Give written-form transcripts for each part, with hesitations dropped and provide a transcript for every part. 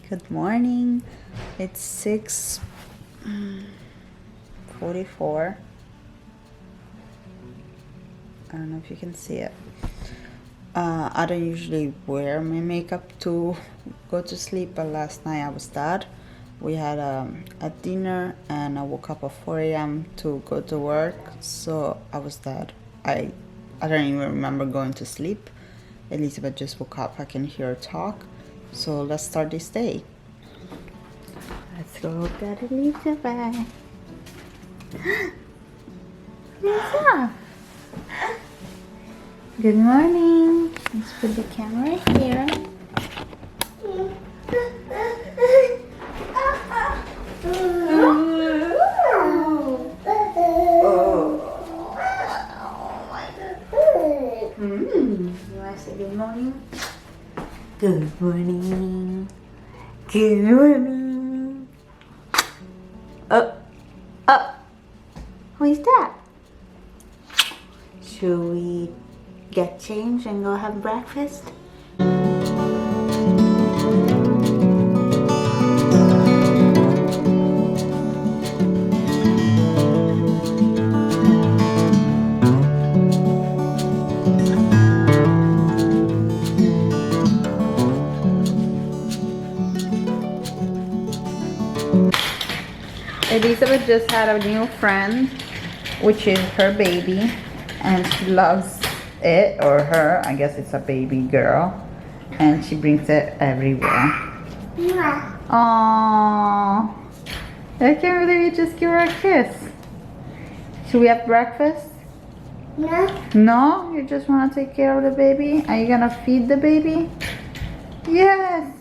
Good morning. It's 6:44. I don't know if you can see it. I don't usually wear my makeup to go to sleep, but last night I was dead. We had a dinner and I woke up at 4 a.m. to go to work, so I was dead. I don't even remember going to sleep. Elizabeth just woke up. I can hear her talk. So let's start this day. Let's go look at Elizabeth. What's up? Good morning. Let's put the camera here. You want to say good morning? Good morning. Good morning. Who is that? Should we get changed and go have breakfast? Elizabeth just had a new friend, which is her baby, and she loves it, or her, I guess it's a baby girl, and she brings it everywhere. Yeah. Aww. I can't believe you just give her a kiss. Should we have breakfast? No. No? You just want to take care of the baby? Are you gonna feed the baby? Yes.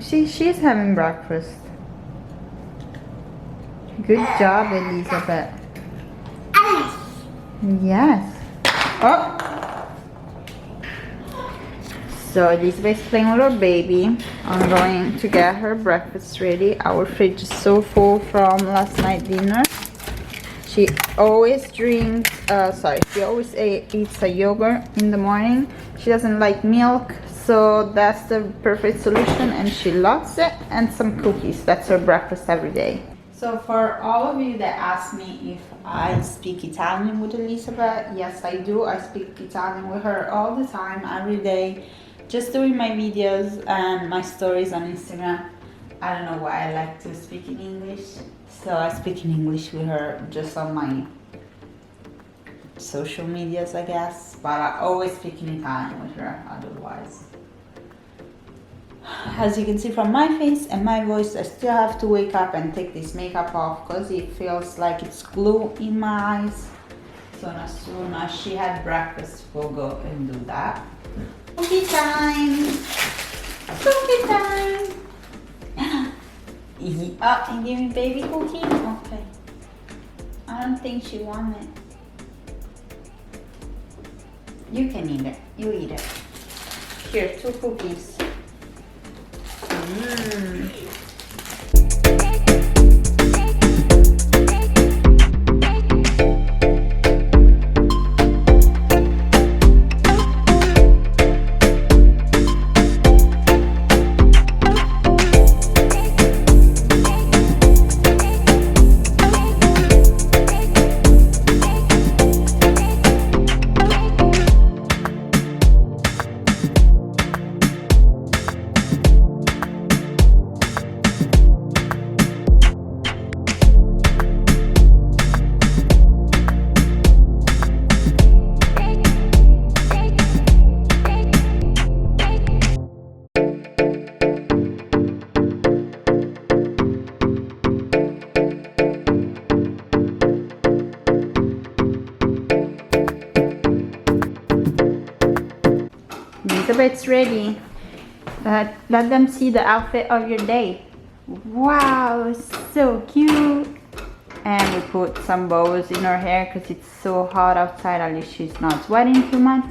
She's having breakfast. Good job, Elizabeth. Yes. Oh. So Elizabeth is playing with her baby. I'm going to get her breakfast ready. Our fridge is so full from last night's dinner. She always drinks, she always eats a yogurt in the morning. She doesn't like milk, so that's the perfect solution, and she loves it. And some cookies. That's her breakfast every day. So for all of you that ask me if I speak Italian with Elizabeth, yes I do. I speak Italian with her all the time, every day, just doing my videos and my stories on Instagram. I don't know why I like to speak in English, so I speak in English with her just on my social medias, I guess, but I always speak in Italian with her otherwise. As you can see from my face and my voice, I still have to wake up and take this makeup off because it feels like it's glue in my eyes. So as soon as she had breakfast, we'll go and do that. Cookie time! Cookie time! Oh, and give me baby cookie? Okay. I don't think she wants it. You can eat it. You eat it. Here, 2 cookies. Elizabeth's ready. Let them see the outfit of your day. Wow, so cute. And we put some bows in her hair because it's so hot outside. At least she's not sweating too much.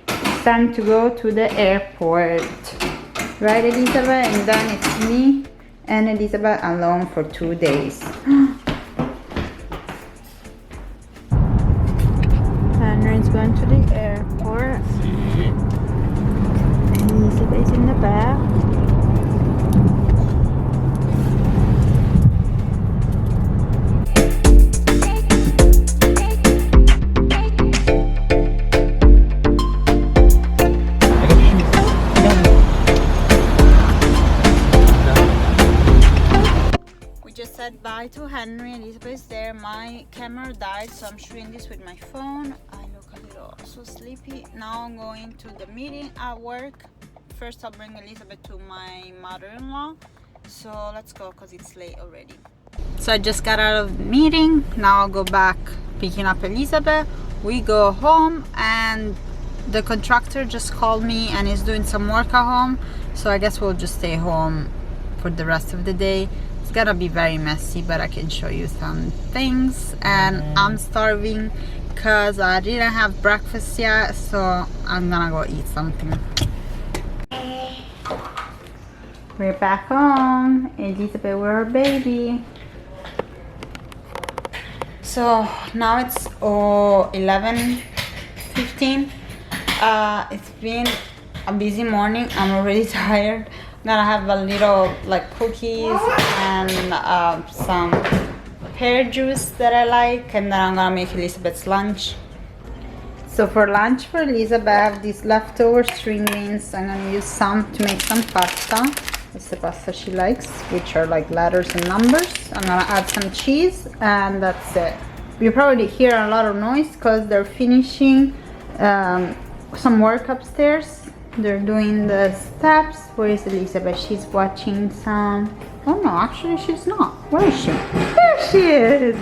It's time to go to the airport. Right, Elizabeth? And then it's me and Elizabeth alone for 2 days. Henry's going to the airport. Elizabeth's in the back. hi to Henry. Elizabeth is there. My camera died, so I'm shooting this with my phone. I look a little so sleepy. Now I'm going to the meeting at work. First I'll bring Elizabeth to my mother-in-law. So let's go because it's late already. So I just got out of the meeting. Now I'll go back picking up Elizabeth. We go home and the contractor just called me and is doing some work at home. So I guess we'll just stay home for the rest of the day. It's gonna be very messy, but I can show you some things. And I'm starving because I didn't have breakfast yet, so I'm gonna go eat something. We're back home. Elizabeth with her baby. So now it's 11:15. It's been a busy morning. I'm already tired. I'm gonna have a little like cookies and some pear juice that I like, and then I'm gonna make Elizabeth's lunch. So for lunch for Elizabeth, I have these leftover string beans. I'm gonna use some to make some pasta. That's the pasta she likes, which are like letters and numbers. I'm gonna add some cheese, and that's it. You probably hear a lot of noise because they're finishing some work upstairs. They're doing the steps. Where is Elizabeth? She's watching some. Oh no, actually she's not. Where is she? There she is.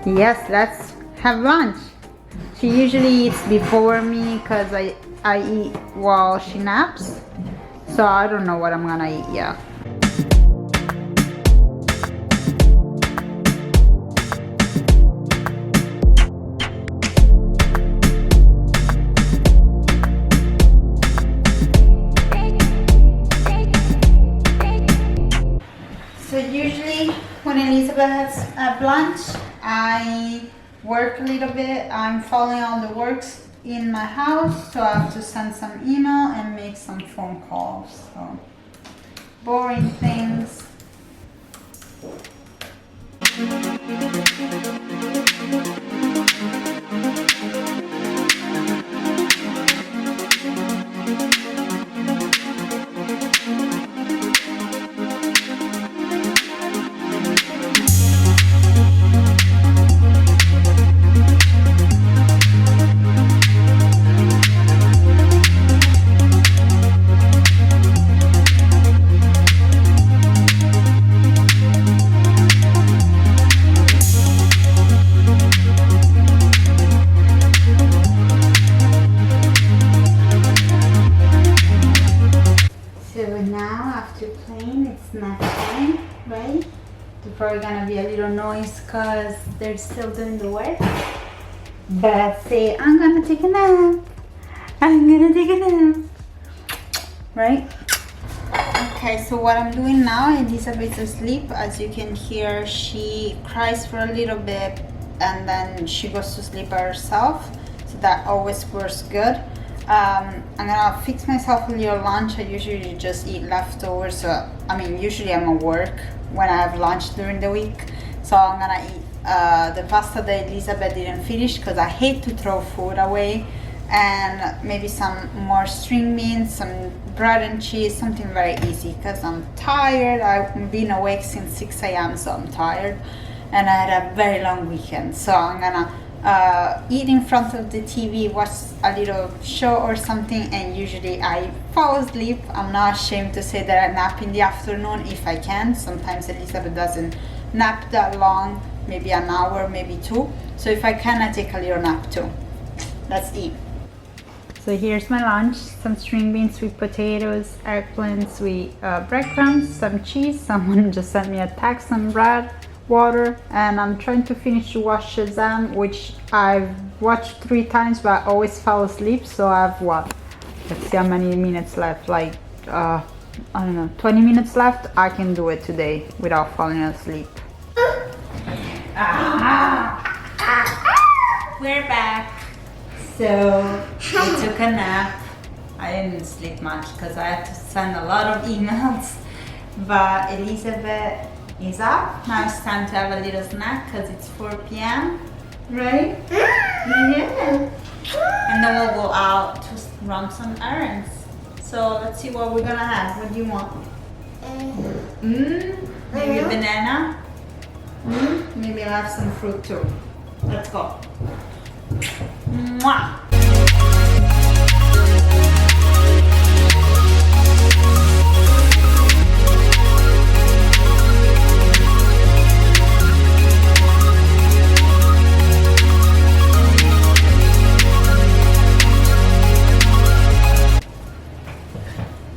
Yes, let's have lunch. She usually eats before me because I eat while she naps. So I don't know what I'm gonna eat yet. So usually when Elizabeth has lunch, I work a little bit. I'm following all the works in my house, so I have to send some email and make some phone calls. So boring things. Probably gonna be a little noise because they're still doing the work. But say, I'm gonna take a nap. I'm gonna take a nap. Right? Okay, so what I'm doing now, Elizabeth's asleep. As you can hear, she cries for a little bit and then she goes to sleep by herself. So that always works good. I'm gonna fix myself a little lunch. I usually just eat leftovers. So, I mean, usually I'm at work when I have lunch during the week. So I'm gonna eat the pasta that Elizabeth didn't finish because I hate to throw food away, and maybe some more string beans, some bread and cheese, something very easy because I'm tired. I've been awake since 6 a.m. so I'm tired, and I had a very long weekend. So I'm gonna eat in front of the TV, watch a little show or something, and usually I fall asleep. I'm not ashamed to say that I nap in the afternoon if I can. Sometimes Elizabeth doesn't nap that long, maybe an hour, maybe 2. So if I can, I take a little nap too. Let's eat. So here's my lunch: some string beans with potatoes, eggplants with breadcrumbs, some cheese. Someone just sent me a text, some bread, water, and I'm trying to finish to watch Shazam, which I've watched 3 times but I always fall asleep. So I have what? Let's see how many minutes left. Like I don't know, 20 minutes left. I can do it today without falling asleep. We're back. So I took a nap. I didn't sleep much because I had to send a lot of emails. But Elizabeth is up. Now it's time to have a little snack because it's 4 p.m. Right? Yeah. And then we'll go out to run some errands. So let's see what we're gonna have. What do you want? Maybe a banana. Maybe I'll have some fruit too. Let's go. Mwah.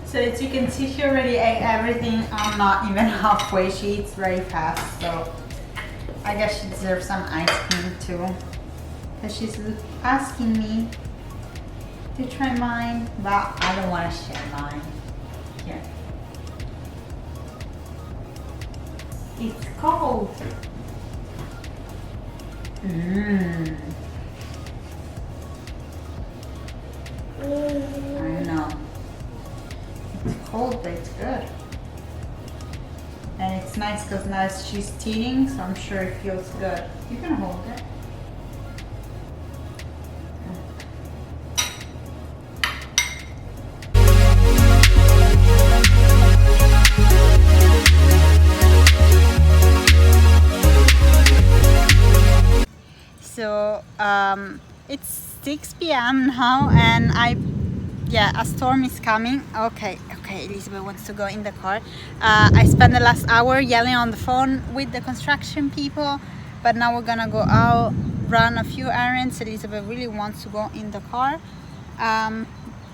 So as you can see, she already ate everything. I'm not even halfway. She eats very fast, so I guess she deserves some ice cream too. Because she's asking me to try mine, but I don't want to share mine. Here. It's cold. I know. It's cold, but it's good. And it's nice because now she's teething, so I'm sure it feels good. You can hold it. So it's 6 p.m. now, and a storm is coming. Okay, Elizabeth wants to go in the car. I spent the last hour yelling on the phone with the construction people, but now we're gonna go out, run a few errands. Elizabeth really wants to go in the car.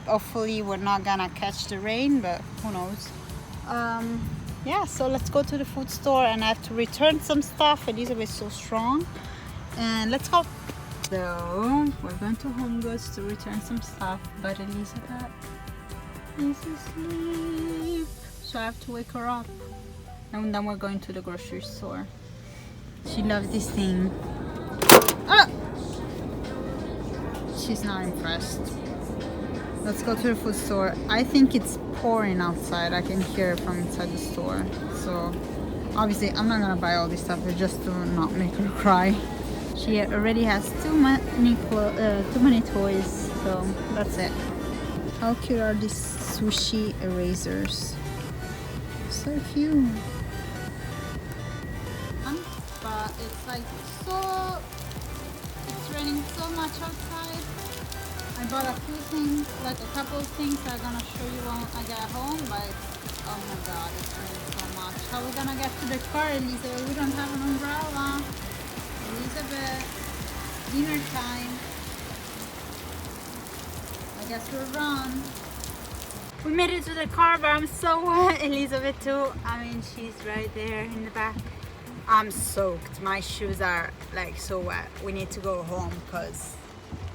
Hopefully we're not gonna catch the rain, but who knows. Yeah, so let's go to the food store, and I have to return some stuff. Elizabeth is so strong, and let's go. So we're going to Home Goods to return some stuff, but Elizabeth is asleep, so I have to wake her up. And then we're going to the grocery store. She loves this thing. Ah! She's not impressed. Let's go to the food store. I think it's pouring outside. I can hear it from inside the store. So obviously I'm not gonna buy all this stuff, but just to not make her cry. She already has too many toys, so that's it. How cute are these sushi erasers? So cute. But it's like it's raining so much outside. I bought a few things, like a couple of things I'm gonna show you when I get home, but oh my god, it's raining so much. How are we gonna get to the car, Elizabeth? We don't have an umbrella. Elizabeth, dinner time. I guess we'll run. We made it to the car, but I'm so wet. Elizabeth too. I mean, she's right there in the back. I'm soaked. My shoes are like so wet. We need to go home because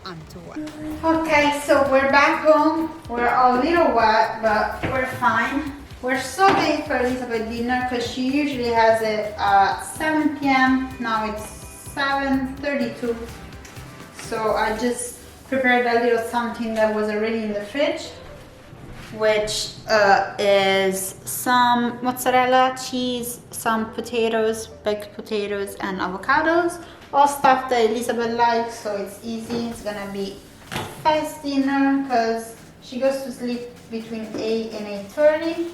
I'm too wet. Okay, so we're back home. We're a little wet, but we're fine. We're so late for Elizabeth dinner because she usually has it at 7 p.m. Now it's 7:32, so I just prepared a little something that was already in the fridge, which is some mozzarella cheese, some potatoes, baked potatoes, and avocados, all stuff that Elizabeth likes, so it's easy. It's gonna be fast dinner because she goes to sleep between 8 and 8:30,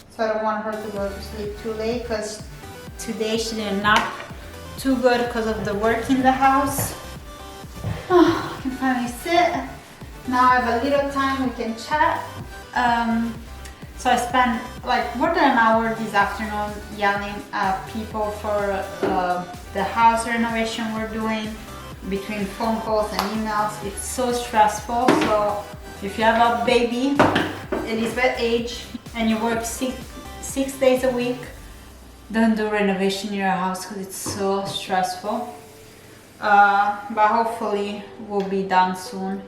so I don't want her to go to sleep too late because today she did not too good because of the work in the house. Oh, I can finally sit. Now I have a little time, we can chat. So I spent like more than an hour this afternoon yelling at people for the house renovation we're doing, between phone calls and emails. It's so stressful. So if you have a baby Elizabeth age and you work six days a week, don't do renovation in your house because it's so stressful. But hopefully we'll be done soon.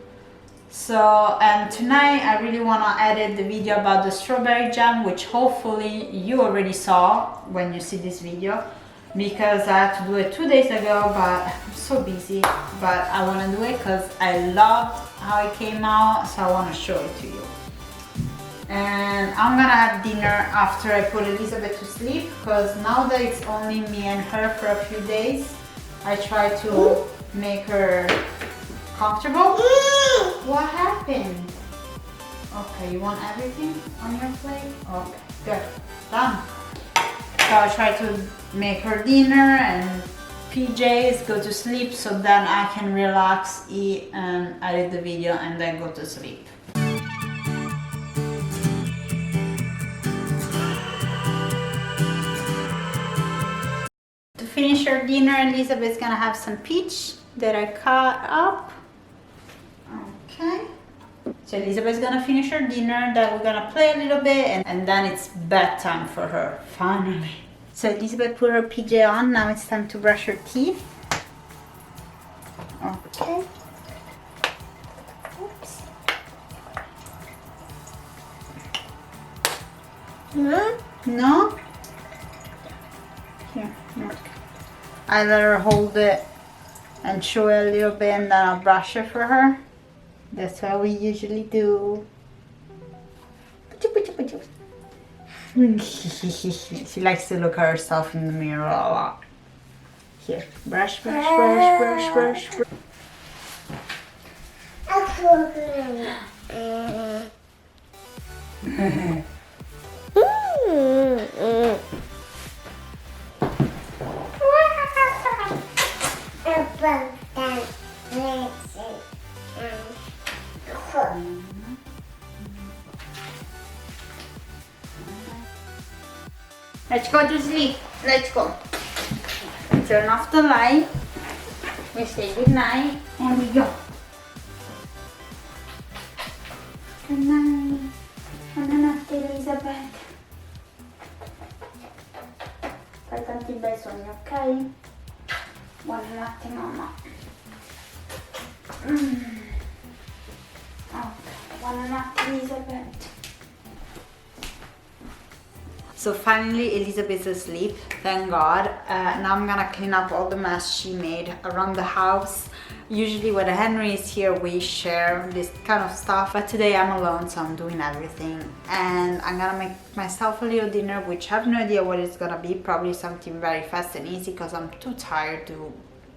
So, and tonight I really want to edit the video about the strawberry jam, which hopefully you already saw when you see this video, because I had to do it 2 days ago, but I'm so busy. But I want to do it because I loved how it came out, so I want to show it to you. And I'm gonna have dinner after I put Elizabeth to sleep, because now that it's only me and her for a few days, I try to make her comfortable. What happened? Okay, you want everything on your plate? Okay, good. Done. So I'll try to make her dinner and PJs, go to sleep, so then I can relax, eat, and edit the video, and then go to sleep. To finish her dinner, Elizabeth's gonna have some peach that I cut up. Okay. So Elizabeth's gonna finish her dinner, then we're gonna play a little bit, and then it's bedtime for her, finally. So Elizabeth put her PJ on, now it's time to brush her teeth. Okay. Oops. No? Here, look. I let her hold it and show it a little bit, and then I'll brush it for her. That's what we usually do. She likes to look at herself in the mirror a lot. Here, brush, brush, brush, brush, brush, brush. Let's go to sleep. Let's go. Turn off the light. We say good night and we go. Good night. Buonanotte Elizabeth. Fai tanti bei sogni, ok? Buonanotte mamma. Ok, buonanotte Elizabeth. So finally Elizabeth's asleep, thank God. Now I'm gonna clean up all the mess she made around the house. Usually when Henry is here we share this kind of stuff, but today I'm alone, so I'm doing everything. And I'm gonna make myself a little dinner, which I have no idea what it's gonna be. Probably something very fast and easy because I'm too tired to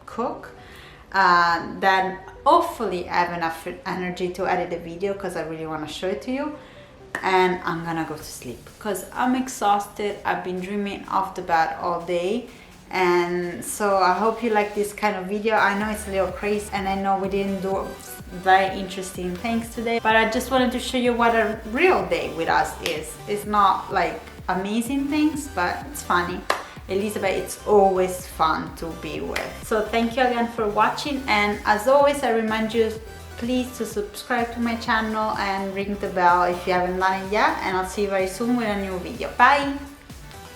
cook. Then hopefully I have enough energy to edit the video because I really want to show it to you. And I'm gonna go to sleep because I'm exhausted. I've been dreaming off the bed all day, and so I hope you like this kind of video. I know it's a little crazy and I know we didn't do very interesting things today, but I just wanted to show you what a real day with us is. It's not like amazing things, but it's funny. Elizabeth, it's always fun to be with. So thank you again for watching, and as always I remind you please to subscribe to my channel and ring the bell if you haven't done it yet, and I'll see you very soon with a new video. Bye!